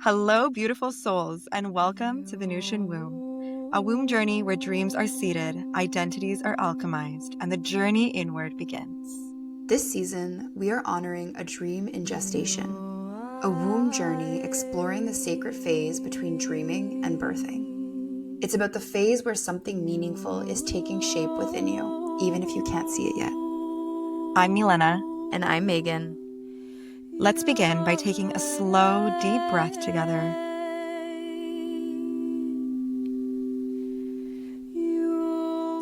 Hello, beautiful souls, and welcome to Venusian Womb, a womb journey where dreams are seeded, identities are alchemized, and the journey inward begins. This season, we are honoring a dream in gestation, a womb journey exploring the sacred phase between dreaming and birthing. It's about the phase where something meaningful is taking shape within you, even if you can't see it yet. I'm Milena. And I'm Megan. Let's begin by taking a slow, deep breath together.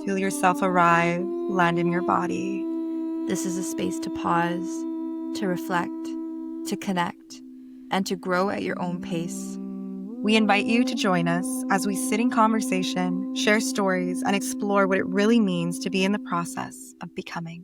Feel yourself arrive, land in your body. This is a space to pause, to reflect, to connect, and to grow at your own pace. We invite you to join us as we sit in conversation, share stories, and explore what it really means to be in the process of becoming.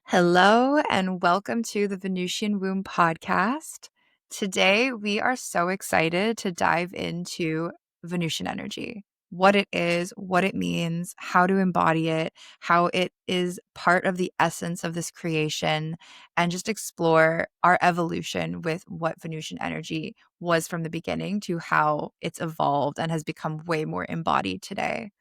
Hello, and welcome to the Venusian Womb podcast. Today, we are so excited to dive into Venusian energy, what it is, what it means, how to embody it, how it is part of the essence of this creation, and just explore our evolution with what Venusian energy was from the beginning to how it's evolved and has become way more embodied today.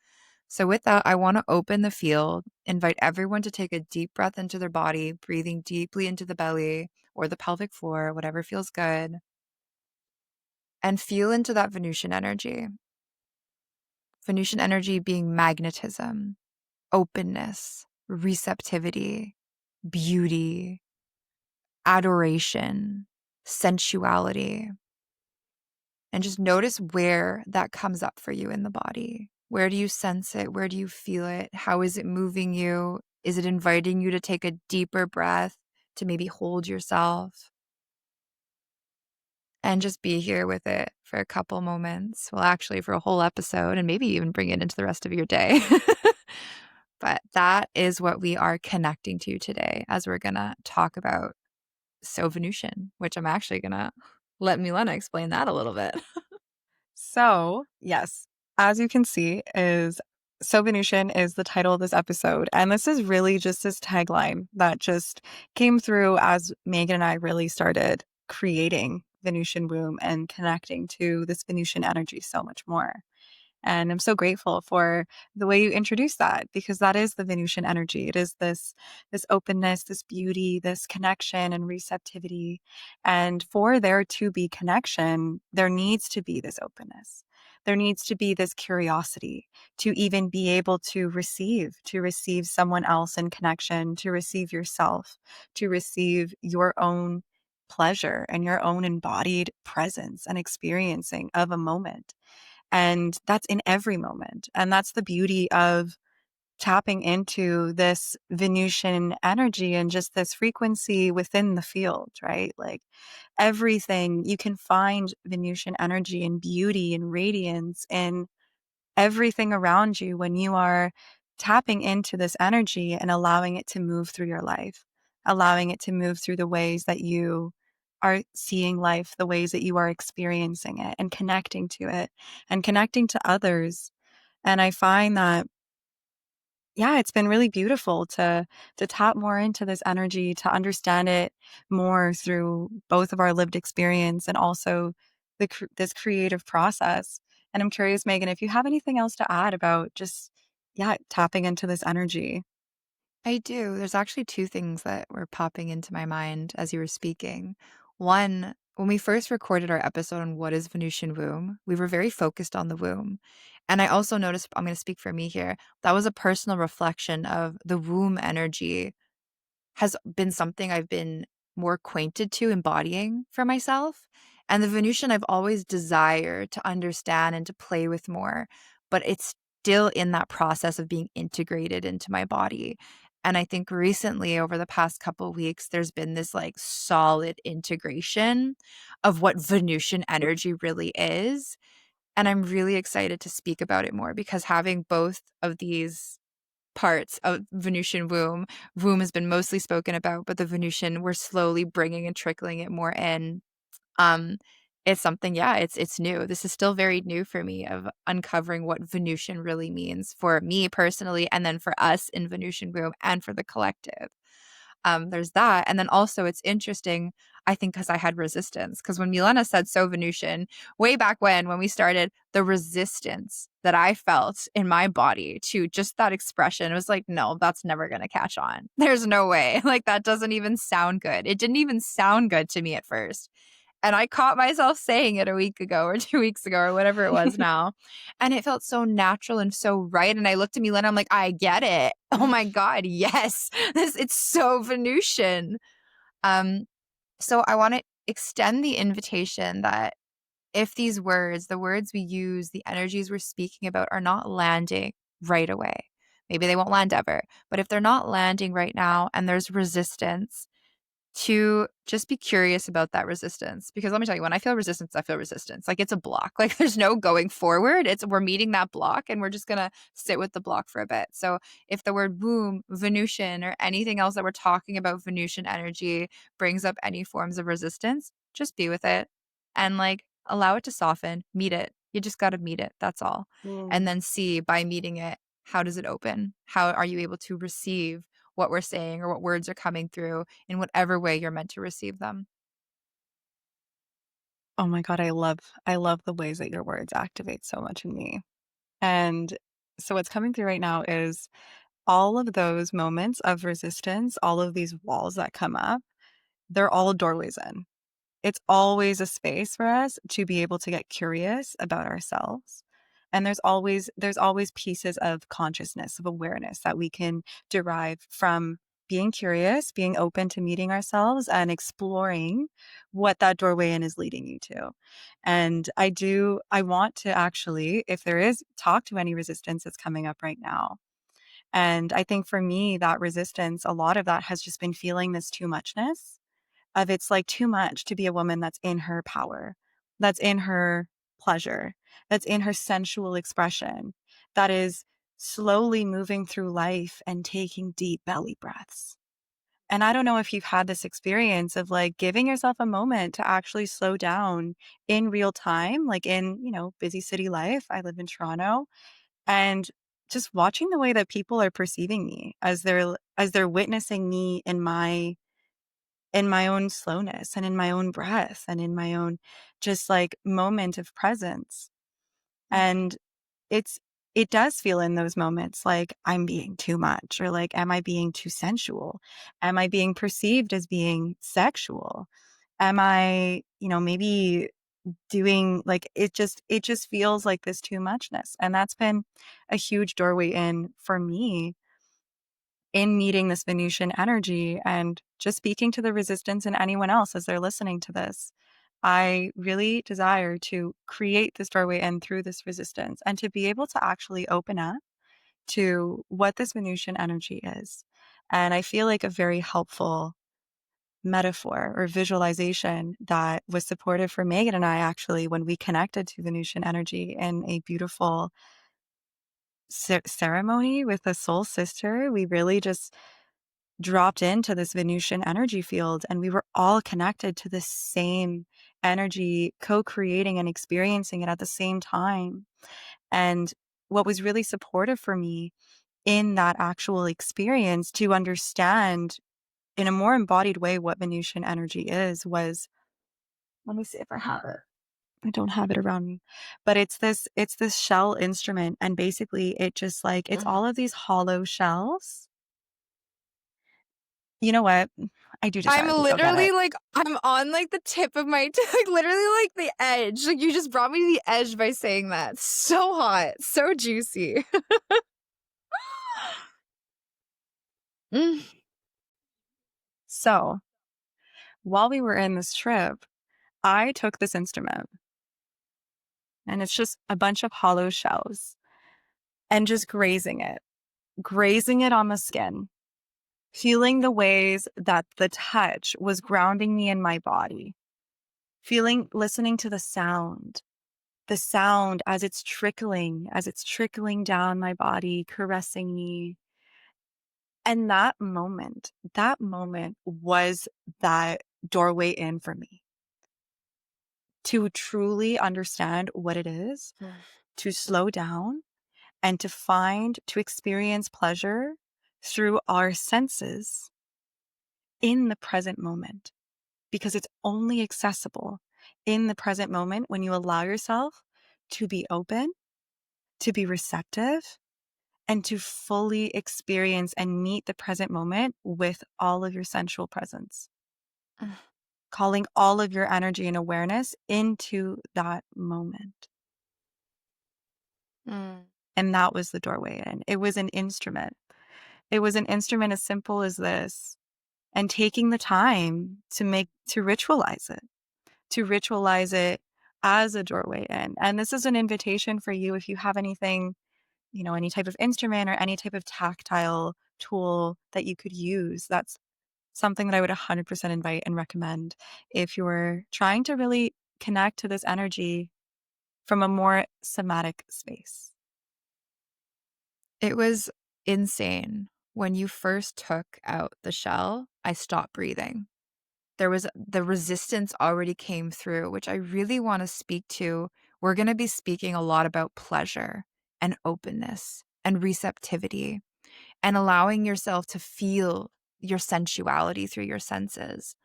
So with that, I want to open the field, invite everyone to take a deep breath into their body, breathing deeply into the belly or the pelvic floor, whatever feels good, and feel into that Venusian energy. Venusian energy being magnetism, openness, receptivity, beauty, adoration, sensuality. And just notice where that comes up for you in the body. Where do you sense it? Where do you feel it? How is it moving you? Is it inviting you to take a deeper breath, to maybe hold yourself? And just be here with it for a couple moments. Well, actually, for a whole episode, and maybe even bring it into the rest of your day. But that is what we are connecting to today as we're going to talk about Venusian, which I'm actually going to let Milena explain that a little bit. So, yes, as you can see, is So Venusian is the title of this episode. And this is really just this tagline that just came through as Megan and I really started creating Venusian Womb and connecting to this Venusian energy so much more. And I'm so grateful for the way you introduced that, because that is the Venusian energy. It is this openness, this beauty, this connection and receptivity. And for there to be connection, there needs to be this openness. There needs to be this curiosity to even be able to receive someone else in connection, to receive yourself, to receive your own pleasure and your own embodied presence and experiencing of a moment. And that's in every moment. And that's the beauty of tapping into this Venusian energy and just this frequency within the field, right? Like everything, you can find Venusian energy and beauty and radiance in everything around you when you are tapping into this energy and allowing it to move through your life, allowing it to move through the ways that you are seeing life, the ways that you are experiencing it and connecting to it and connecting to others. And I find that, yeah, it's been really beautiful to tap more into this energy, to understand it more through both of our lived experience and also this creative process. And I'm curious, Megan, if you have anything else to add about just, yeah, tapping into this energy. I do. There's actually two things that were popping into my mind as you were speaking. One, when we first recorded our episode on what is Venusian womb, we were very focused on the womb. And I also noticed, I'm going to speak for me here, that was a personal reflection of the womb energy has been something I've been more acquainted to embodying for myself. And the Venusian I've always desired to understand and to play with more, but it's still in that process of being integrated into my body. And I think recently, over the past couple of weeks, there's been this like solid integration of what Venusian energy really is. And I'm really excited to speak about it more because having both of these parts of Venusian womb. Womb has been mostly spoken about, but the Venusian, we're slowly bringing and trickling it more in. Um, it's something, yeah, it's new. This is still very new for me of uncovering what Venusian really means for me personally, and then for us in Venusian womb and for the collective. There's that. And then also it's interesting, I think, because I had resistance. Because when Milena said so Venusian, way back when we started, the resistance that I felt in my body to just that expression was like, no, that's never going to catch on. There's no way. Like, that doesn't even sound good. It didn't even sound good to me at first. And I caught myself saying it a week ago or 2 weeks ago or whatever it was now. And it felt so natural and so right. And I looked at Milena, I'm like, I get it. Oh my God, yes. It's so Venusian. Um, so I want to extend the invitation that if these words, the words we use, the energies we're speaking about are not landing right away, maybe they won't land ever, but if they're not landing right now and there's resistance, to just be curious about that resistance. Because let me tell you, when I feel resistance, I feel resistance. Like, it's a block. Like, there's no going forward. It's we're meeting that block and we're just gonna sit with the block for a bit. So if the word womb, Venusian, or anything else that we're talking about Venusian energy brings up any forms of resistance, just be with it and like allow it to soften, meet it. You just gotta meet it. That's all. And Mm. then see by meeting it, how does it open? How are you able to receive what we're saying or what words are coming through in whatever way you're meant to receive them? Oh my God, I love the ways that your words activate so much in me. And so what's coming through right now is all of those moments of resistance, all of these walls that come up, they're all doorways in. It's always a space for us to be able to get curious about ourselves. And there's always pieces of consciousness, of awareness that we can derive from being curious, being open to meeting ourselves and exploring what that doorway in is leading you to. And I want to actually, if there is, talk to any resistance that's coming up right now. And I think for me, that resistance, a lot of that has just been feeling this too muchness of it's like too much to be a woman that's in her power, that's in her pleasure, that's in her sensual expression, that is slowly moving through life and taking deep belly breaths. And I don't know if you've had this experience of like giving yourself a moment to actually slow down in real time, like in, busy city life. I live in Toronto, and just watching the way that people are perceiving me as they're witnessing me in my own slowness and in my own breath and in my own just like moment of presence. And it's it does feel in those moments like I'm being too much, or like, am I being too sensual? Am I being perceived as being sexual? Am I, maybe doing like it just feels like this too muchness. And that's been a huge doorway in for me in meeting this Venusian energy and just speaking to the resistance and anyone else as they're listening to this. I really desire to create this doorway in through this resistance and to be able to actually open up to what this Venusian energy is. And I feel like a very helpful metaphor or visualization that was supportive for Megan and I actually when we connected to Venusian energy in a beautiful ceremony with a soul sister. We really just dropped into this Venusian energy field and we were all connected to the same energy, co-creating and experiencing it at the same time. And what was really supportive for me in that actual experience to understand in a more embodied way what Venusian energy is was, let me see if I have it. I don't have it around me, but it's this shell instrument. And basically it just like, it's all of these hollow shells. You know what? I do I'm desire to go get literally it. like, I'm on like the tip of my, like literally like the edge. Like, you just brought me to the edge by saying that. So hot, so juicy. Mm. So while we were in this trip, I took this instrument and it's just a bunch of hollow shells and just grazing it on the skin, feeling the ways that the touch was grounding me in my body, listening to the sound as it's trickling down my body, caressing me. And that moment was that doorway in for me to truly understand what it is, to slow down and to experience pleasure through our senses in the present moment, because it's only accessible in the present moment when you allow yourself to be open, to be receptive, and to fully experience and meet the present moment with all of your sensual presence, calling all of your energy and awareness into that moment. Mm. And that was the doorway in. It was an instrument. It was an instrument as simple as this. And taking the time to ritualize it as a doorway in. And this is an invitation for you if you have anything, any type of instrument or any type of tactile tool that you could use. That's something that I would 100% invite and recommend if you're trying to really connect to this energy from a more somatic space. It was insane. When you first took out the shell, I stopped breathing. The resistance already came through, which I really want to speak to. We're going to be speaking a lot about pleasure and openness and receptivity and allowing yourself to feel your sensuality through your senses.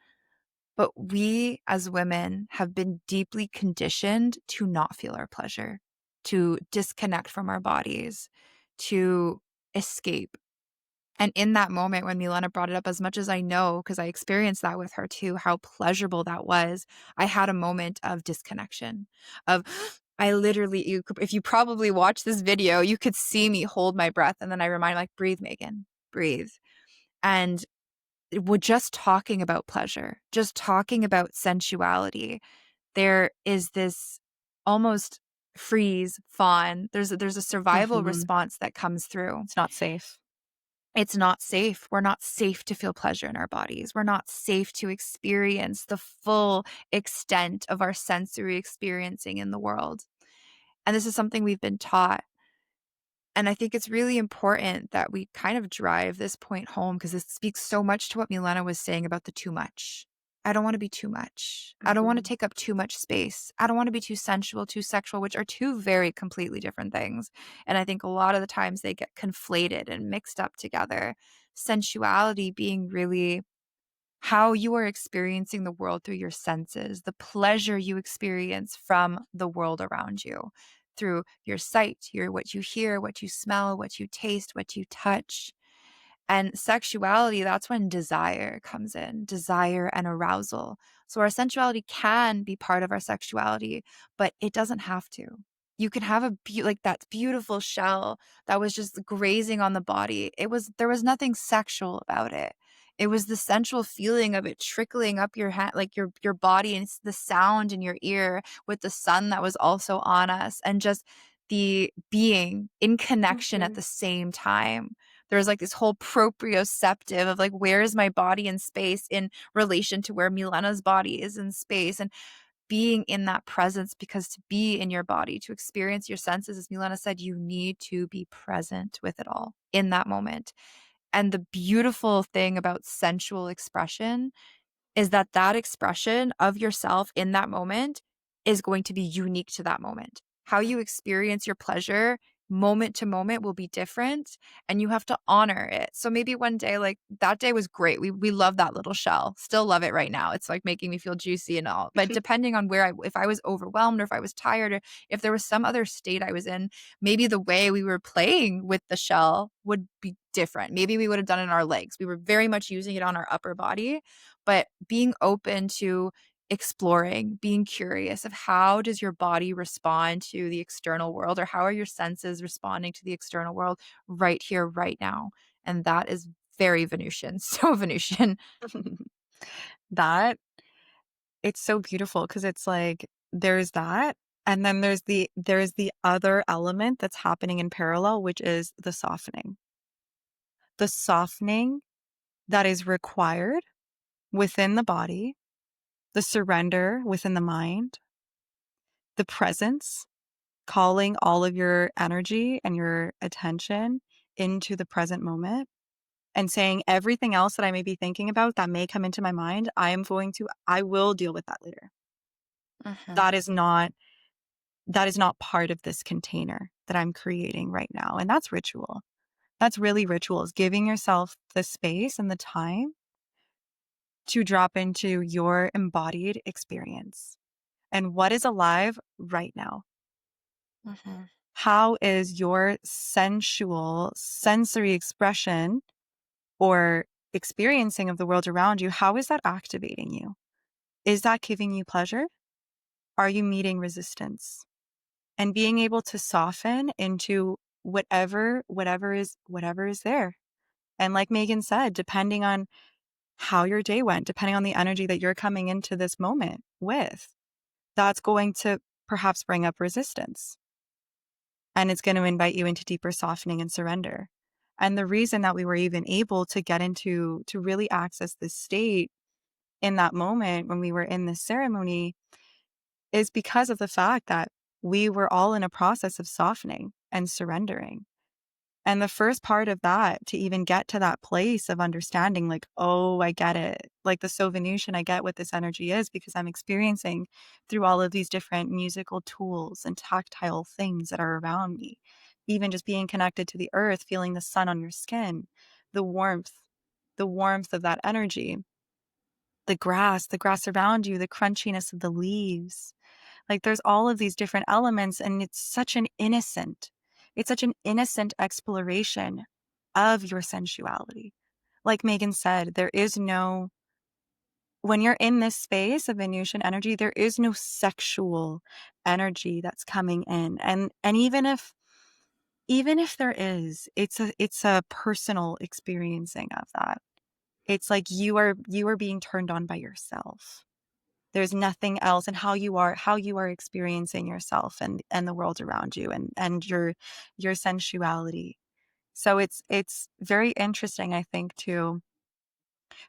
But we as women have been deeply conditioned to not feel our pleasure, to disconnect from our bodies, to escape. And in that moment, when Milena brought it up, as much as I know, because I experienced that with her too, how pleasurable that was, I had a moment of disconnection. Of, I literally, if you probably watch this video, you could see me hold my breath. And then I remind, like, breathe, Megan, breathe. And we're just talking about pleasure, just talking about sensuality. There is this almost freeze, fawn. There's a survival Mhm. response that comes through. It's not safe. It's not safe. We're not safe to feel pleasure in our bodies. We're not safe to experience the full extent of our sensory experiencing in the world. And this is something we've been taught. And I think it's really important that we kind of drive this point home because it speaks so much to what Milena was saying about the too much. I don't want to be too much. I don't want to Mhm. take up too much space. I don't want to be too sensual, too sexual, which are two very completely different things. And I think a lot of the times they get conflated and mixed up together. Sensuality being really how you are experiencing the world through your senses, the pleasure you experience from the world around you through your sight, your what you hear, what you smell, what you taste, what you touch. And sexuality, that's when desire comes in, desire and arousal. So our sensuality can be part of our sexuality, but it doesn't have to. You can have like that beautiful shell that was just grazing on the body. There was nothing sexual about it. It was the sensual feeling of it trickling up your hand, like your body, and it's the sound in your ear with the sun that was also on us, and just the being in connection at Mhm. the same time. There's like this whole proprioceptive of like, where is my body in space in relation to where Milena's body is in space, and being in that presence, because to be in your body, to experience your senses, as Milena said, you need to be present with it all in that moment. And the beautiful thing about sensual expression is that that expression of yourself in that moment is going to be unique to that moment. How you experience your pleasure moment to moment will be different, and you have to honor it. So maybe one day, like that day was great. We love that little shell. Still love it right now. It's like making me feel juicy and all. But depending on if I was overwhelmed or if I was tired or if there was some other state I was in, maybe the way we were playing with the shell would be different. Maybe we would have done it in our legs. We were very much using it on our upper body, but being open to exploring, being curious of how does your body respond to the external world, or how are your senses responding to the external world right here, right now. And that is very Venusian, so Venusian. That it's so beautiful because it's like there's that, and then there's the other element that's happening in parallel, which is the softening. The softening that is required within the body, the surrender within the mind, the presence, calling all of your energy and your attention into the present moment and saying everything else that I may be thinking about that may come into my mind, I will deal with that later. Mhm. That is not that is not part of this container that I'm creating right now. And that's ritual. That's really ritual, is giving yourself the space and the time to drop into your embodied experience and what is alive right now. Mhm. How is your sensual sensory expression or experiencing of the world around you? How is that activating you? Is that giving you pleasure? Are you meeting resistance? And being able to soften into whatever is there. And like Megan said, depending on how your day went, depending on the energy that you're coming into this moment with, that's going to perhaps bring up resistance. And it's going to invite you into deeper softening and surrender. And the reason that we were even able to get into, to really access this state in that moment when we were in this ceremony is because of the fact that we were all in a process of softening and surrendering. And the first part of that, to even get to that place of understanding, like, oh, I get it. Like the So Venusian, I get what this energy is because I'm experiencing through all of these different musical tools and tactile things that are around me. Even just being connected to the earth, feeling the sun on your skin, the warmth, the warmth of that energy, the grass around you, the crunchiness of the leaves. Like there's all of these different elements, and it's such an innocent exploration of your sensuality. Like Megan said, when you're in this space of Venusian energy, there is no sexual energy that's coming in. And even if there is, it's a personal experiencing of that. It's like you are being turned on by yourself. There's nothing else, and how you are experiencing yourself and the world around you and your sensuality. So it's very interesting, I think, to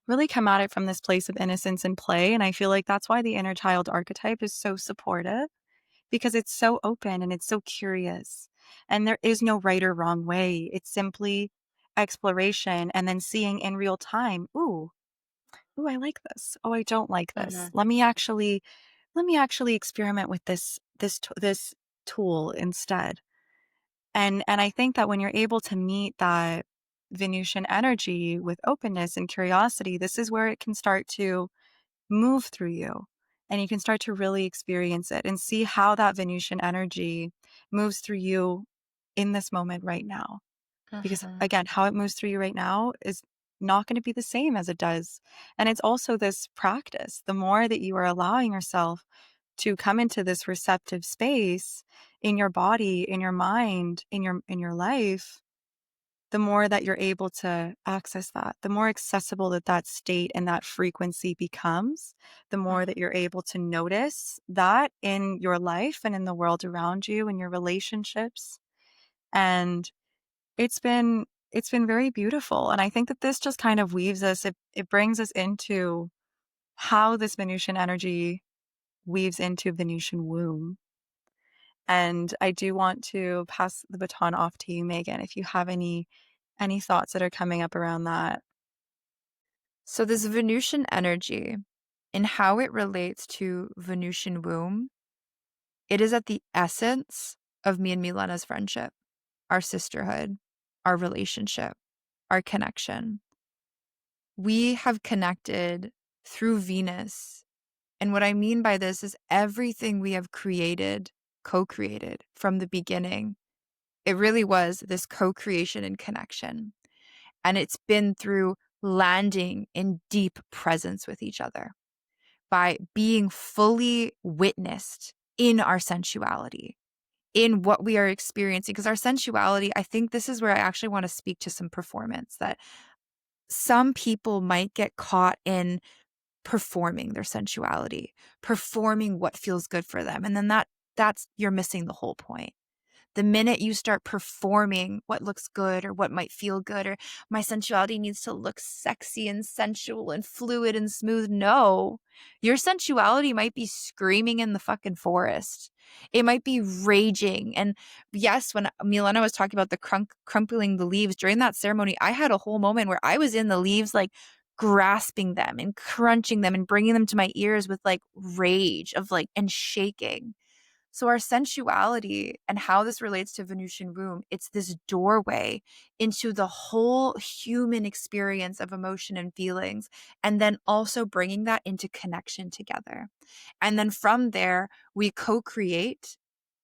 really come at it from this place of innocence and play. And I feel like that's why the inner child archetype is so supportive, because it's so open and it's so curious. And there is no right or wrong way. It's simply exploration and then seeing in real time, ooh, I like this. Oh, I don't like this. Mhm. Let me actually experiment with this tool instead. And I think that when you're able to meet that Venusian energy with openness and curiosity, this is where it can start to move through you. And you can start to really experience it and see how that Venusian energy moves through you in this moment right now. Because Mhm. again, how it moves through you right now is not going to be the same as it does. And it's also this practice. The more that you are allowing yourself to come into this receptive space in your body, in your mind, in your life, the more that you're able to access that, the more accessible that state and that frequency becomes, the more that you're able to notice that in your life and in the world around you and your relationships. And it's been very beautiful. And I think that this just kind of weaves us, it brings us into how this Venusian energy weaves into Venusian womb. And I do want to pass the baton off to you, Megan, if you have any thoughts that are coming up around that. So this Venusian energy and how it relates to Venusian womb, it is at the essence of me and Milena's friendship, our sisterhood, our relationship, our connection. We have connected through Venus. And what I mean by this is everything we have created, co-created from the beginning. It really was this co-creation and connection. And it's been through landing in deep presence with each other by being fully witnessed in our sensuality, in what we are experiencing. Because our sensuality, I think this is where I actually want to speak to some performance that some people might get caught in performing their sensuality, performing what feels good for them. And then that's you're missing the whole point. The minute you start performing what looks good or what might feel good, or my sensuality needs to look sexy and sensual and fluid and smooth. No, your sensuality might be screaming in the fucking forest. It might be raging. And yes, when Milena was talking about the crumpling the leaves during that ceremony, I had a whole moment where I was in the leaves, like grasping them and crunching them and bringing them to my ears with like rage of like and shaking. So our sensuality and how this relates to Venusian womb, it's this doorway into the whole human experience of emotion and feelings, and then also bringing that into connection together. And then from there, we co-create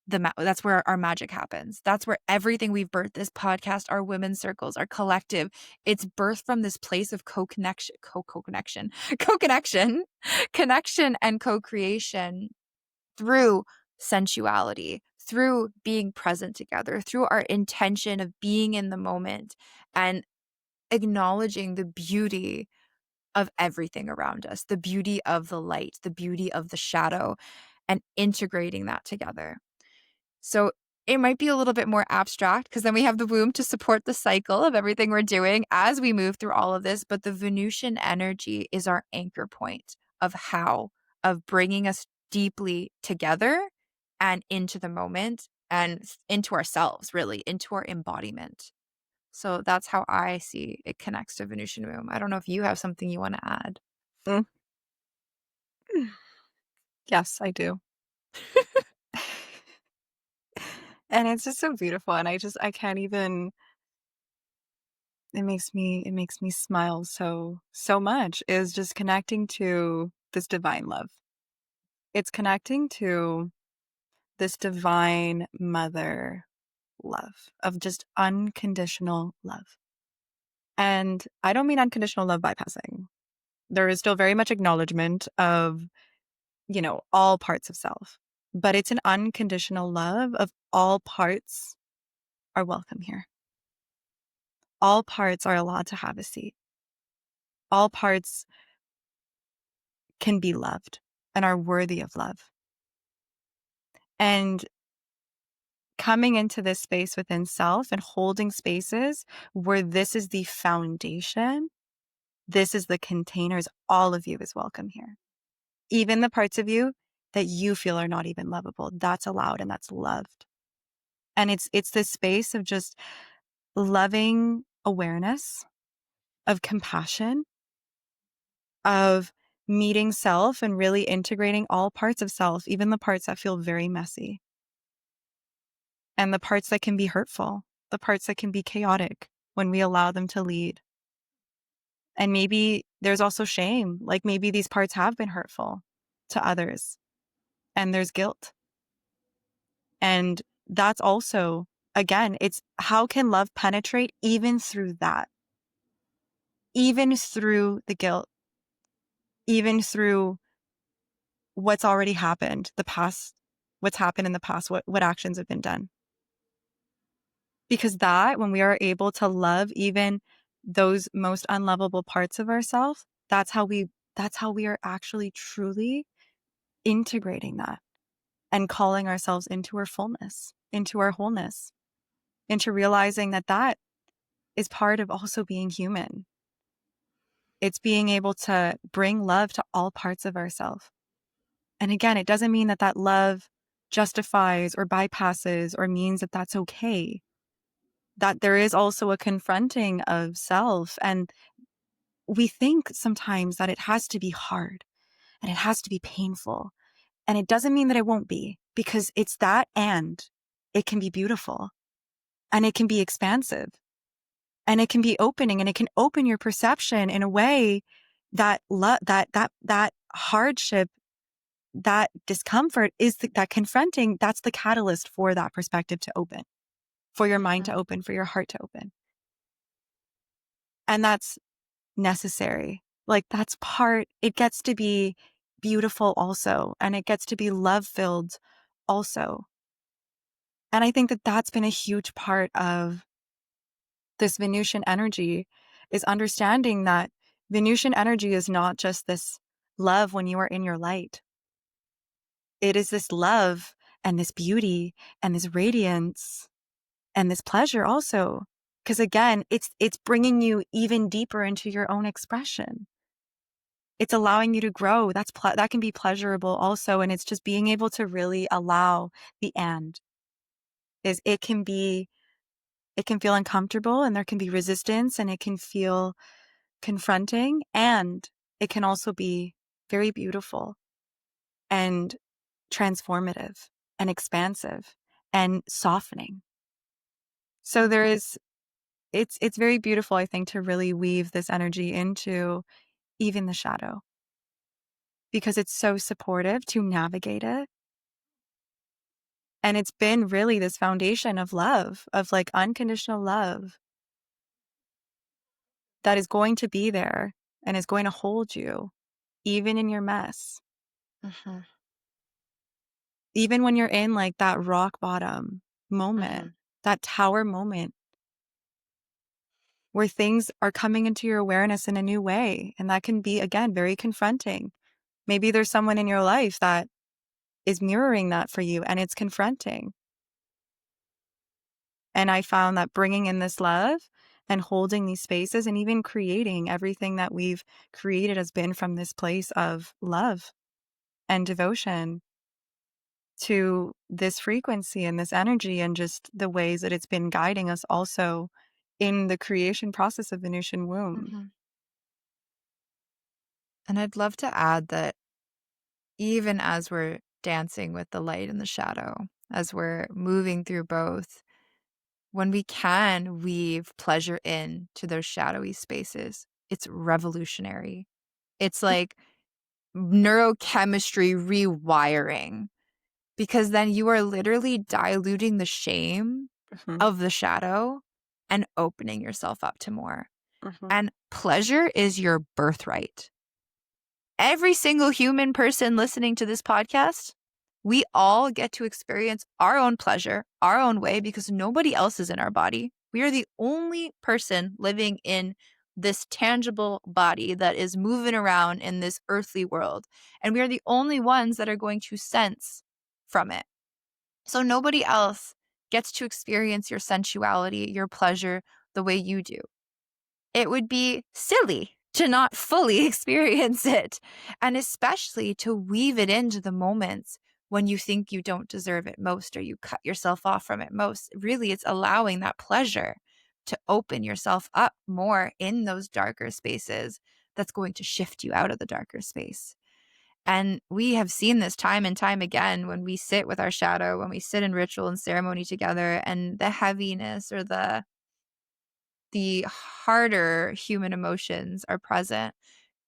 that's where our magic happens. That's where everything we've birthed, this podcast, our women's circles, our collective, it's birthed from this place of co-connection, co-connection, co-connection, connection and co-creation through sensuality, through being present together, through our intention of being in the moment and acknowledging the beauty of everything around us, the beauty of the light, the beauty of the shadow, and integrating that together. So it might be a little bit more abstract because then we have the womb to support the cycle of everything we're doing as we move through all of this. But the Venusian energy is our anchor point of bringing us deeply together and into the moment and into ourselves, really, into our embodiment. So that's how I see it connects to Venusian womb. I don't know if you have something you want to add. Mm. Yes, I do. And it's just so beautiful. And I can't even, it makes me smile so much, is just connecting to this divine love. It's connecting to this divine mother love, of just unconditional love. And I don't mean unconditional love bypassing. There is still very much acknowledgement of, all parts of self, but it's an unconditional love of all parts are welcome here. All parts are allowed to have a seat. All parts can be loved and are worthy of love. And coming into this space within self and holding spaces where this is the foundation, this is the containers, all of you is welcome here. Even the parts of you that you feel are not even lovable, that's allowed and that's loved. And it's this space of just loving awareness, of compassion, of meeting self and really integrating all parts of self, even the parts that feel very messy and the parts that can be hurtful, the parts that can be chaotic when we allow them to lead. And maybe there's also shame, like maybe these parts have been hurtful to others and there's guilt. And that's also, again, it's how can love penetrate even through that, even through the guilt, even through what's already happened, the past, what's happened in the past, what actions have been done. Because that, when we are able to love even those most unlovable parts of ourselves, that's how we are actually truly integrating that and calling ourselves into our fullness, into our wholeness, into realizing that that is part of also being human. It's being able to bring love to all parts of ourselves. And again, it doesn't mean that that love justifies or bypasses or means that that's okay. That there is also a confronting of self. And we think sometimes that it has to be hard and it has to be painful. And it doesn't mean that it won't be, because it's that, and it can be beautiful and it can be expansive and it can be opening, and it can open your perception in a way that that hardship, that discomfort is that confronting, that's the catalyst for that perspective to open, for your mind to Mhm. open, for your heart to open. And that's necessary. Like that's part, it gets to be beautiful also, and it gets to be love filled also. And I think that that's been a huge part of this Venusian energy, is understanding that Venusian energy is not just this love when you are in your light. It is this love and this beauty and this radiance and this pleasure also. Because again, it's bringing you even deeper into your own expression. It's allowing you to grow. That can be pleasurable also. And it's just being able to really allow the and is it can feel uncomfortable and there can be resistance and it can feel confronting, and it can also be very beautiful and transformative. and expansive and softening. So there Mhm. is it's very beautiful, I think, to really weave this energy into even the shadow because it's so supportive to navigate it. And it's been really this foundation of love, of like unconditional love that is going to be there and is going to hold you even in your mess. Mhm. Even when you're in like that rock bottom moment, Mhm. that tower moment where things are coming into your awareness in a new way. And that can be, again, very confronting. Maybe there's someone in your life that is mirroring that for you and it's confronting. And I found that bringing in this love and holding these spaces and even creating everything that we've created has been from this place of love and devotion to this frequency and this energy and just the ways that it's been guiding us also in the creation process of Venusian womb. Mhm. And I'd love to add that even as we're dancing with the light and the shadow, as we're moving through both, when we can weave pleasure in to those shadowy spaces, it's revolutionary. It's like neurochemistry rewiring because then you are literally diluting the shame Mhm, of the shadow and opening yourself up to more. mhm, And pleasure is your birthright. Every single human person listening to this podcast, we all get to experience our own pleasure, our own way, because nobody else is in our body. We are the only person living in this tangible body that is moving around in this earthly world. And we are the only ones that are going to sense from it. So nobody else gets to experience your sensuality, your pleasure, the way you do. It would be silly to not fully experience it, and especially to weave it into the moments when you think you don't deserve it most or you cut yourself off from it most. Really, it's allowing that pleasure to open yourself up more in those darker spaces that's going to shift you out of the darker space. And we have seen this time and time again when we sit with our shadow, when we sit in ritual and ceremony together, and the heaviness or the harder human emotions are present,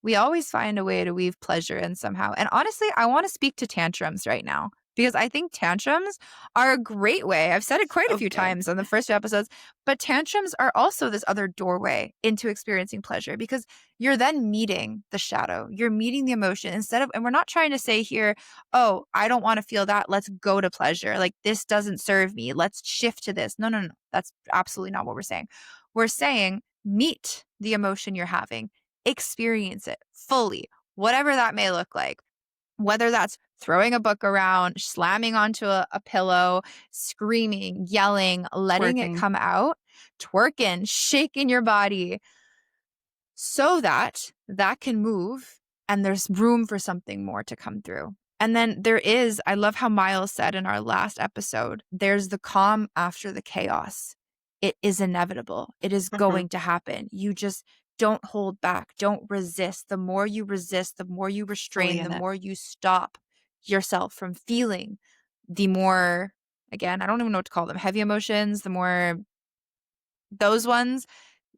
we always find a way to weave pleasure in somehow. And honestly, I want to speak to tantrums right now because I think tantrums are a great way. I've said it quite a so few good. times on the first few episodes, but tantrums are also this other doorway into experiencing pleasure because you're then meeting the shadow. You're meeting the emotion instead of, and we're not trying to say here, oh, I don't want to feel that. Let's go to pleasure. Like this doesn't serve me. Let's shift to this. No, no, no. That's absolutely not what we're saying. We're saying meet the emotion you're having, experience it fully, whatever that may look like. Whether that's throwing a book around, slamming onto a pillow, screaming, yelling, letting it Working. come out, twerking, shaking your body, so that that can move and there's room for something more to come through. And then there is, I love how Miles said in our last episode, there's the calm after the chaos. It is inevitable. It is Mhm. going to happen. You just don't hold back. Don't resist. The more you resist, the more you Fully restrain, the in it. more you stop yourself from feeling, the more, again, I don't even know what to call them, heavy emotions, the more those ones,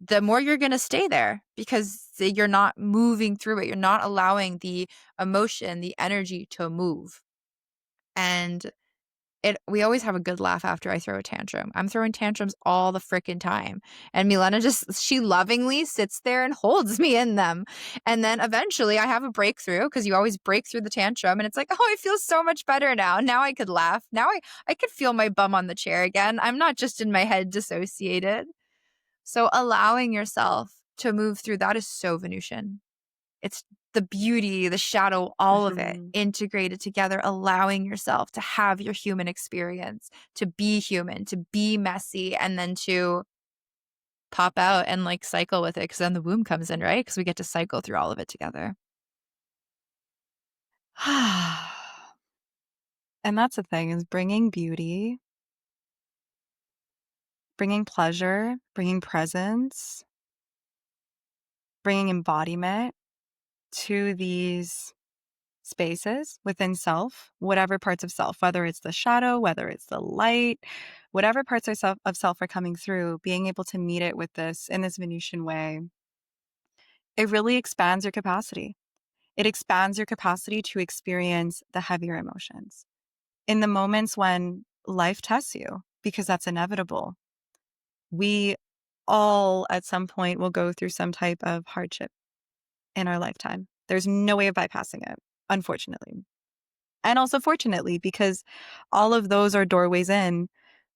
the more you're going to stay there because you're not moving through it. You're not allowing the emotion, the energy to move. And we always have a good laugh after I throw a tantrum. I'm throwing tantrums all the freaking time. And Milena she lovingly sits there and holds me in them. And then eventually I have a breakthrough because you always break through the tantrum and it's like, oh, I feel so much better now. Now I could laugh. Now I could feel my bum on the chair again. I'm not just in my head dissociated. So allowing yourself to move through that is so Venusian. It's the beauty, the shadow, all of it Mhm. integrated together, allowing yourself to have your human experience, to be human, to be messy, and then to pop out and like cycle with it. Cause then the womb comes in, right? Because we get to cycle through all of it together. And that's the thing is bringing beauty, bringing pleasure, bringing presence, bringing embodiment to these spaces within self, whatever parts of self, whether it's the shadow, whether it's the light, whatever parts of self are coming through, being able to meet it with this in this Venusian way, it really expands your capacity. It expands your capacity to experience the heavier emotions in the moments when life tests you, because that's inevitable. We all at some point will go through some type of hardship in our lifetime. There's no way of bypassing it, unfortunately. And also fortunately, because all of those are doorways in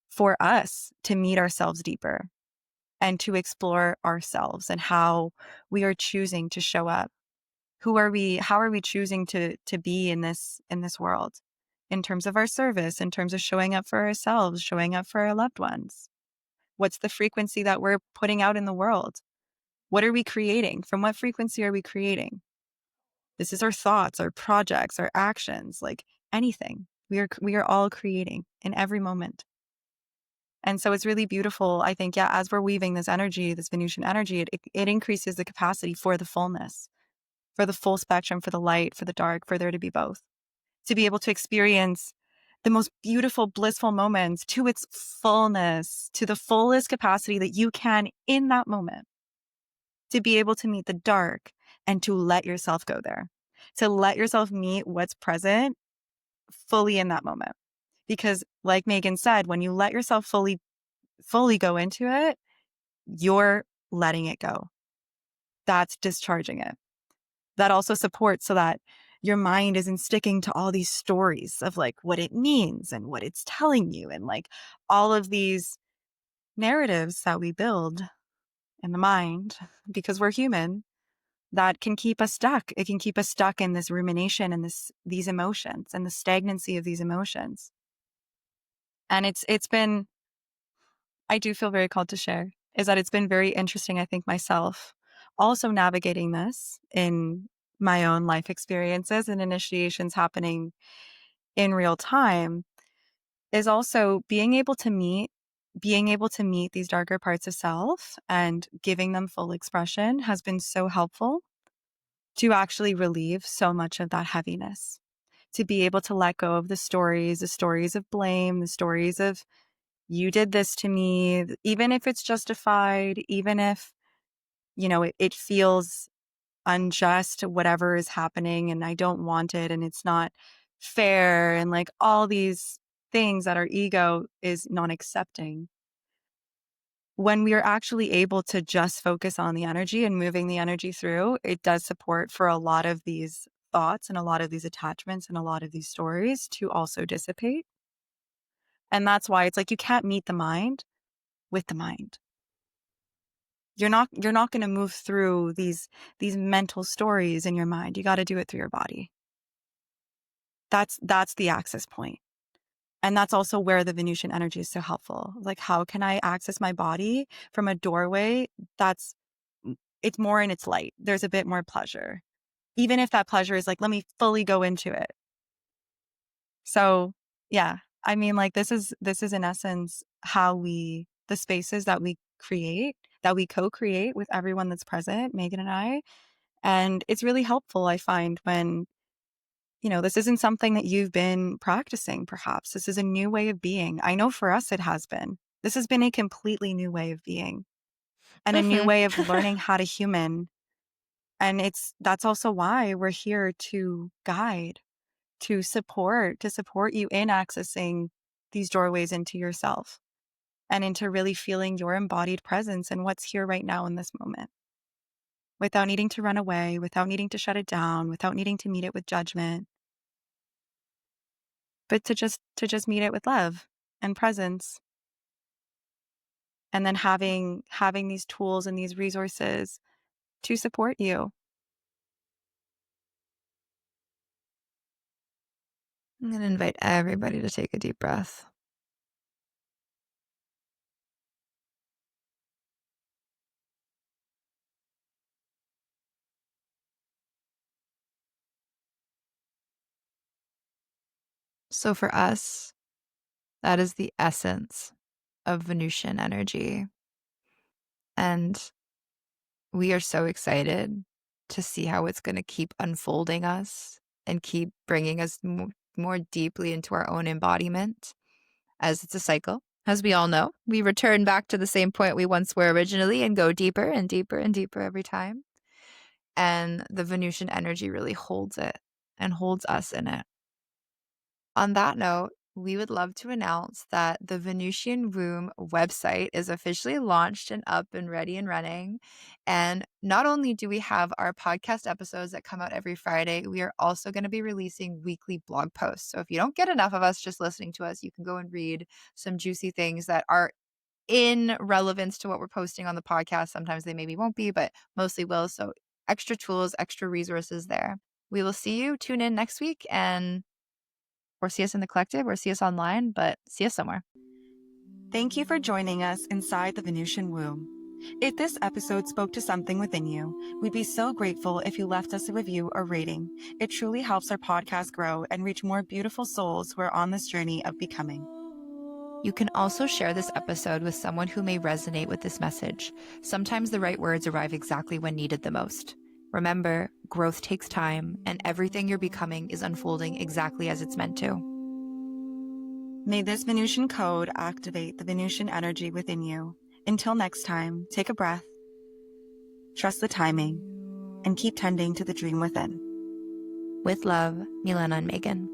for us to meet ourselves deeper and to explore ourselves and how we are choosing to show up. Who are we? How are we choosing to be in this world? In terms of our service, in terms of showing up for ourselves, showing up for our loved ones. What's the frequency that we're putting out in the world? What are we creating? From what frequency are we creating? This is our thoughts, our projects, our actions, like anything. We are all creating in every moment. And so it's really beautiful. I think, yeah, as we're weaving this energy, this Venusian energy, it increases the capacity for the fullness, for the full spectrum, for the light, for the dark, for there to be both. To be able to experience the most beautiful, blissful moments to its fullness, to the fullest capacity that you can in that moment. To be able to meet the dark and to let yourself go there. To let yourself meet what's present fully in that moment. Because like Megan said, when you let yourself fully go into it, you're letting it go. That's discharging it. That also supports so that your mind isn't sticking to all these stories of like what it means and what it's telling you and like all of these narratives that we build in the mind because we're human that can keep us stuck. It can keep us stuck in this rumination and these emotions and the stagnancy of these emotions. And it's been, I do feel very called to share, is that it's been very interesting, I think, myself also navigating this in my own life experiences and initiations happening in real time is also being able to meet these darker parts of self and giving them full expression has been so helpful to actually relieve so much of that heaviness, to be able to let go of the stories of blame, the stories of you did this to me, even if it's justified, even if, it feels unjust, whatever is happening, and I don't want it, and it's not fair, and like all these things that our ego is not accepting. When we are actually able to just focus on the energy and moving the energy through, it does support for a lot of these thoughts and a lot of these attachments and a lot of these stories to also dissipate. And that's why it's like you can't meet the mind with the mind. You're not going to move through these mental stories in your mind. You got to do it through your body. That's the access point. And that's also where the Venusian energy is so helpful. Like, how can I access my body from a doorway that's, it's more in its light. There's a bit more pleasure. Even if that pleasure is like, let me fully go into it. So yeah, I mean, like this is in essence how the spaces that we create, that we co-create with everyone that's present, Megan and I. And it's really helpful, I find, when this isn't something that you've been practicing, perhaps. This is a new way of being. I know for us it has been. This has been a completely new way of being and a new Mhm. way of learning how to human. And that's also why we're here to guide, to support you in accessing these doorways into yourself and into really feeling your embodied presence and what's here right now in this moment without needing to run away, without needing to shut it down, without needing to meet it with judgment, but to just meet it with love and presence. And then having these tools and these resources to support you. I'm going to invite everybody to take a deep breath. So for us, that is the essence of Venusian energy. And we are so excited to see how it's going to keep unfolding us and keep bringing us more deeply into our own embodiment, as it's a cycle. As we all know, we return back to the same point we once were originally and go deeper and deeper and deeper every time. And the Venusian energy really holds it and holds us in it. On that note, we would love to announce that the Venusian Womb website is officially launched and up and ready and running. And not only do we have our podcast episodes that come out every Friday, we are also going to be releasing weekly blog posts. So if you don't get enough of us just listening to us, you can go and read some juicy things that are in relevance to what we're posting on the podcast. Sometimes they maybe won't be, but mostly will. So extra tools, extra resources there. We will see you. Tune in next week and or see us in the collective or see us online, but see us somewhere. Thank you for joining us inside the Venusian womb. If this episode spoke to something within you, we'd be so grateful if you left us a review or rating. It truly helps our podcast grow and reach more beautiful souls who are on this journey of becoming. You can also share this episode with someone who may resonate with this message. Sometimes the right words arrive exactly when needed the most. Remember, growth takes time, and everything you're becoming is unfolding exactly as it's meant to. May this Venusian code activate the Venusian energy within you. Until next time, take a breath, trust the timing, and keep tending to the dream within. With love, Milena and Megan.